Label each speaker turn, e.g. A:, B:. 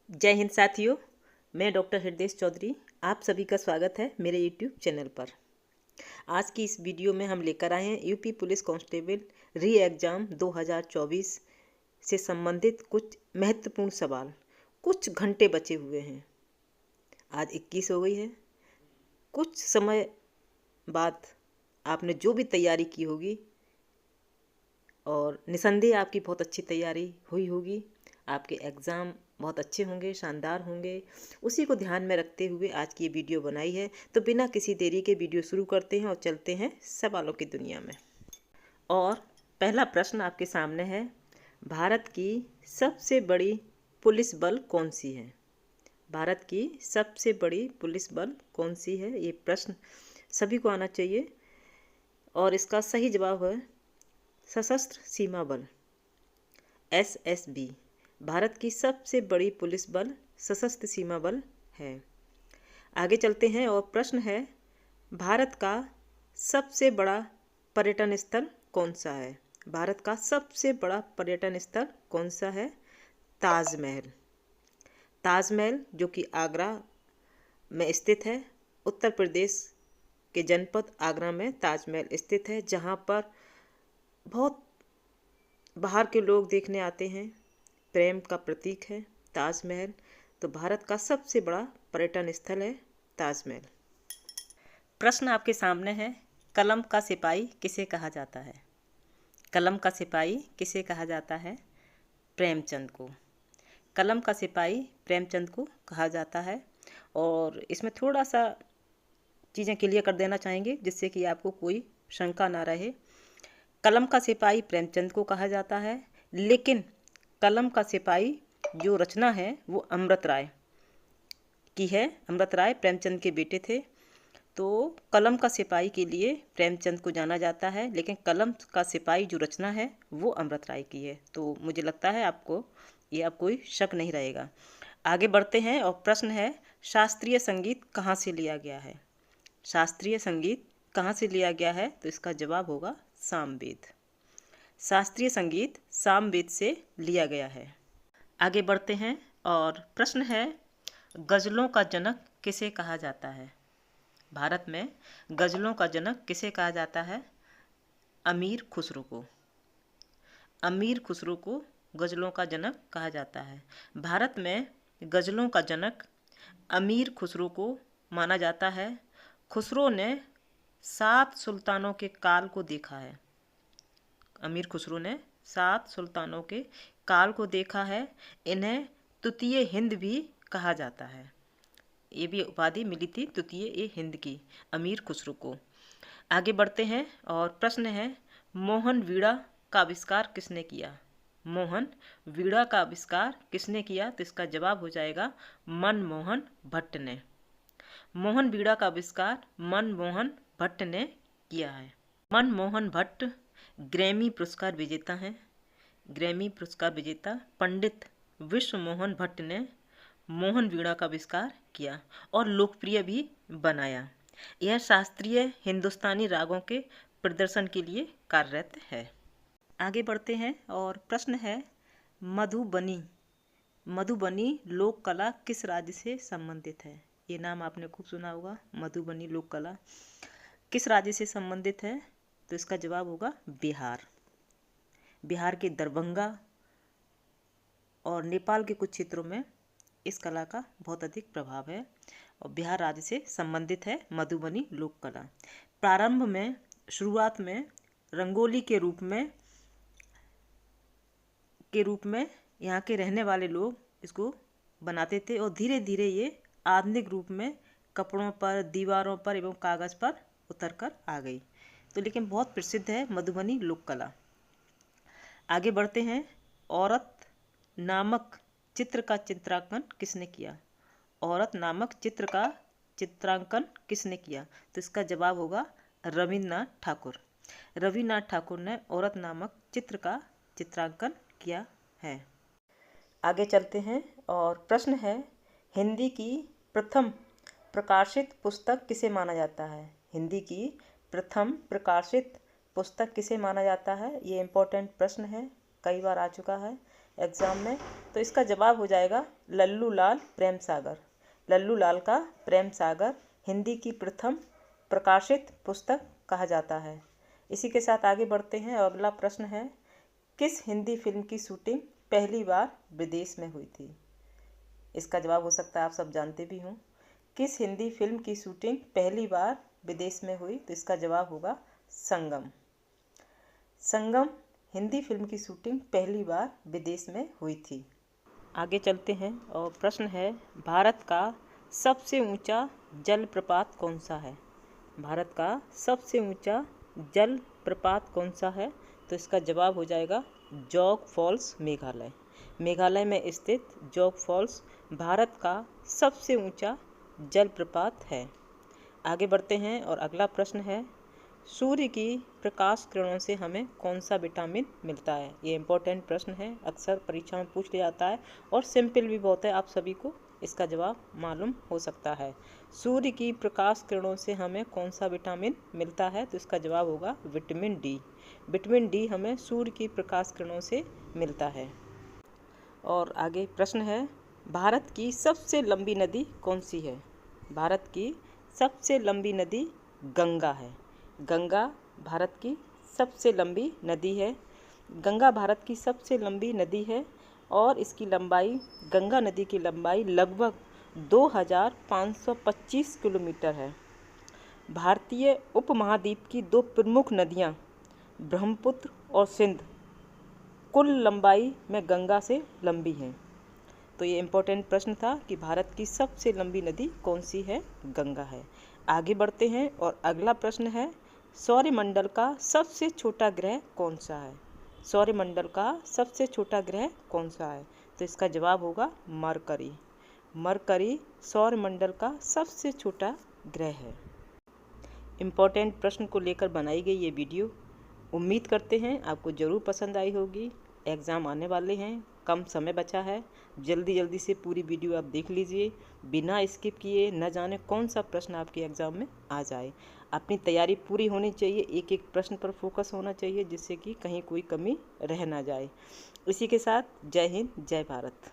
A: जय हिंद साथियों, मैं डॉक्टर हृदय चौधरी। आप सभी का स्वागत है मेरे यूट्यूब चैनल पर। आज की इस वीडियो में हम लेकर आए हैं यूपी पुलिस कांस्टेबल री एग्ज़ाम 2024 से संबंधित कुछ महत्वपूर्ण सवाल। कुछ घंटे बचे हुए हैं, आज 21 हो गई है। कुछ समय बाद आपने जो भी तैयारी की होगी और निसंदेह आपकी बहुत अच्छी तैयारी हुई होगी, आपके एग्ज़ाम बहुत अच्छे होंगे, शानदार होंगे। उसी को ध्यान में रखते हुए आज की ये वीडियो बनाई है। तो बिना किसी देरी के वीडियो शुरू करते हैं और चलते हैं सवालों की दुनिया में। और पहला प्रश्न आपके सामने है, भारत की सबसे बड़ी पुलिस बल कौन सी है? भारत की सबसे बड़ी पुलिस बल कौन सी है? ये प्रश्न सभी को आना चाहिए और इसका सही जवाब है सशस्त्र सीमा बल, SSB। भारत की सबसे बड़ी पुलिस बल सशस्त्र सीमा बल है। आगे चलते हैं और प्रश्न है, भारत का सबसे बड़ा पर्यटन स्थल कौन सा है? भारत का सबसे बड़ा पर्यटन स्थल कौन सा है? ताजमहल। ताजमहल जो कि आगरा में स्थित है, उत्तर प्रदेश के जनपद आगरा में ताजमहल स्थित है, जहाँ पर बहुत बाहर के लोग देखने आते हैं। प्रेम का प्रतीक है ताजमहल। तो भारत का सबसे बड़ा पर्यटन स्थल है ताजमहल। प्रश्न आपके सामने है, कलम का सिपाही किसे कहा जाता है? कलम का सिपाही किसे कहा जाता है? प्रेमचंद को। कलम का सिपाही प्रेमचंद को कहा जाता है। और इसमें थोड़ा सा चीज़ें क्लियर कर देना चाहेंगे जिससे कि आपको कोई शंका ना रहे। कलम का सिपाही प्रेमचंद को कहा जाता है, लेकिन कलम का सिपाही जो रचना है वो अमृत राय की है। अमृत राय प्रेमचंद के बेटे थे। तो कलम का सिपाही के लिए प्रेमचंद को जाना जाता है, लेकिन कलम का सिपाही जो रचना है वो अमृत राय की है। तो मुझे लगता है आपको ये अब कोई शक नहीं रहेगा। आगे बढ़ते हैं और प्रश्न है, शास्त्रीय संगीत कहाँ से लिया गया है? शास्त्रीय संगीत कहाँ से लिया गया है? तो इसका जवाब होगा सामवेद। शास्त्रीय संगीत सामवेद से लिया गया है। आगे बढ़ते हैं और प्रश्न है, गज़लों का जनक किसे कहा जाता है? भारत में गज़लों का जनक किसे कहा जाता है? अमीर खुसरो को। अमीर खुसरो को गज़लों का जनक कहा जाता है। भारत में गज़लों का जनक अमीर खुसरो को माना जाता है। खुसरो ने 7 सुल्तानों के काल को देखा है। अमीर खुसरो ने 7 सुल्तानों के काल को देखा है। इन्हें तृतीय हिंद भी कहा जाता है। ये भी उपाधि मिली थी तृतीय हिंद की अमीर खुसरो को। आगे बढ़ते हैं और प्रश्न है, मोहन वीणा का आविष्कार किसने किया? मोहन वीणा का आविष्कार किसने किया? तो इसका जवाब हो जाएगा मनमोहन भट्ट ने। मोहन वीणा का आविष्कार मनमोहन भट्ट ने किया है। मनमोहन भट्ट ग्रैमी पुरस्कार विजेता हैं। ग्रैमी पुरस्कार विजेता पंडित विश्व मोहन भट्ट ने मोहन वीणा का आविष्कार किया और लोकप्रिय भी बनाया। यह शास्त्रीय हिंदुस्तानी रागों के प्रदर्शन के लिए कार्यरत है। आगे बढ़ते हैं और प्रश्न है, मधुबनी मधुबनी लोक कला किस राज्य से संबंधित है? ये नाम आपने खूब सुना होगा। मधुबनी लोक कला किस राज्य से संबंधित है? तो इसका जवाब होगा बिहार। बिहार के दरभंगा और नेपाल के कुछ क्षेत्रों में इस कला का बहुत अधिक प्रभाव है और बिहार राज्य से संबंधित है मधुबनी लोक कला। प्रारंभ में शुरुआत में रंगोली के रूप में यहाँ के रहने वाले लोग इसको बनाते थे और धीरे धीरे ये आधुनिक रूप में कपड़ों पर, दीवारों पर एवं कागज़ पर उतर कर आ गई। तो लेकिन बहुत प्रसिद्ध है मधुबनी लोक कला। आगे बढ़ते हैं, औरत नामक चित्र का चित्रांकन किसने किया? औरत नामक चित्र का चित्रांकन किसने किया? तो इसका जवाब होगा रविन्द्रनाथ ठाकुर। रविन्द्रनाथ ठाकुर ने औरत नामक चित्र का चित्रांकन किया है। आगे चलते हैं और प्रश्न है, हिंदी की प्रथम प्रकाशित पुस्तक किसे माना जाता है? हिंदी की प्रथम प्रकाशित पुस्तक किसे माना जाता है? ये इम्पोर्टेंट प्रश्न है, कई बार आ चुका है। एग्ज़ाम में, तो इसका जवाब हो जाएगा लल्लू लाल प्रेम सागर। लल्लू लाल का प्रेम सागर हिंदी की प्रथम प्रकाशित पुस्तक कहा जाता है। इसी के साथ आगे बढ़ते हैं और अगला प्रश्न है, किस हिंदी फिल्म की शूटिंग पहली बार विदेश में हुई थी? इसका जवाब हो सकता है आप सब जानते भी हों। किस हिंदी फिल्म की शूटिंग पहली बार विदेश में हुई? तो इसका जवाब होगा संगम। संगम हिंदी फिल्म की शूटिंग पहली बार विदेश में हुई थी। आगे चलते हैं और प्रश्न है, भारत का सबसे ऊंचा जलप्रपात कौन सा है? भारत का सबसे ऊंचा जलप्रपात कौन सा है? तो इसका जवाब हो जाएगा जोग फॉल्स, मेघालय। मेघालय में स्थित जोग फॉल्स भारत का सबसे ऊंचा जलप्रपात है। आगे बढ़ते हैं और अगला प्रश्न है, सूर्य की प्रकाश किरणों से हमें कौन सा विटामिन मिलता है? ये इम्पोर्टेंट प्रश्न है, अक्सर परीक्षा में पूछ लिया जाता है और सिंपल भी बहुत है, आप सभी को इसका जवाब मालूम हो सकता है। सूर्य की प्रकाश किरणों से हमें कौन सा विटामिन मिलता है? तो इसका जवाब होगा विटामिन डी। विटामिन डी हमें सूर्य की प्रकाश किरणों से मिलता है। और आगे प्रश्न है, भारत की सबसे लंबी नदी कौन सी है? भारत की सबसे लंबी नदी गंगा है। गंगा भारत की सबसे लंबी नदी है। गंगा भारत की सबसे लंबी नदी है और इसकी लंबाई, गंगा नदी की लंबाई लगभग 2525 किलोमीटर है। भारतीय उपमहाद्वीप की दो प्रमुख नदियां ब्रह्मपुत्र और सिंध कुल लंबाई में गंगा से लंबी हैं। तो ये इम्पोर्टेंट प्रश्न था कि भारत की सबसे लंबी नदी कौन सी है? गंगा है। आगे बढ़ते हैं और अगला प्रश्न है, सौरमंडल का सबसे छोटा ग्रह कौन सा है? सौरमंडल का सबसे छोटा ग्रह कौन सा है? तो इसका जवाब होगा मरकरी। मरकरी सौरमंडल का सबसे छोटा ग्रह है। इम्पोर्टेंट प्रश्न को लेकर बनाई गई ये वीडियो, उम्मीद करते हैं आपको ज़रूर पसंद आई होगी। एग्ज़ाम आने वाले हैं, कम समय बचा है, जल्दी जल्दी से पूरी वीडियो आप देख लीजिए, बिना स्किप किए, न जाने कौन सा प्रश्न आपके एग्ज़ाम में आ जाए। अपनी तैयारी पूरी होनी चाहिए, एक एक प्रश्न पर फोकस होना चाहिए, जिससे कि कहीं कोई कमी रह ना जाए। इसी के साथ जय हिंद, जय भारत।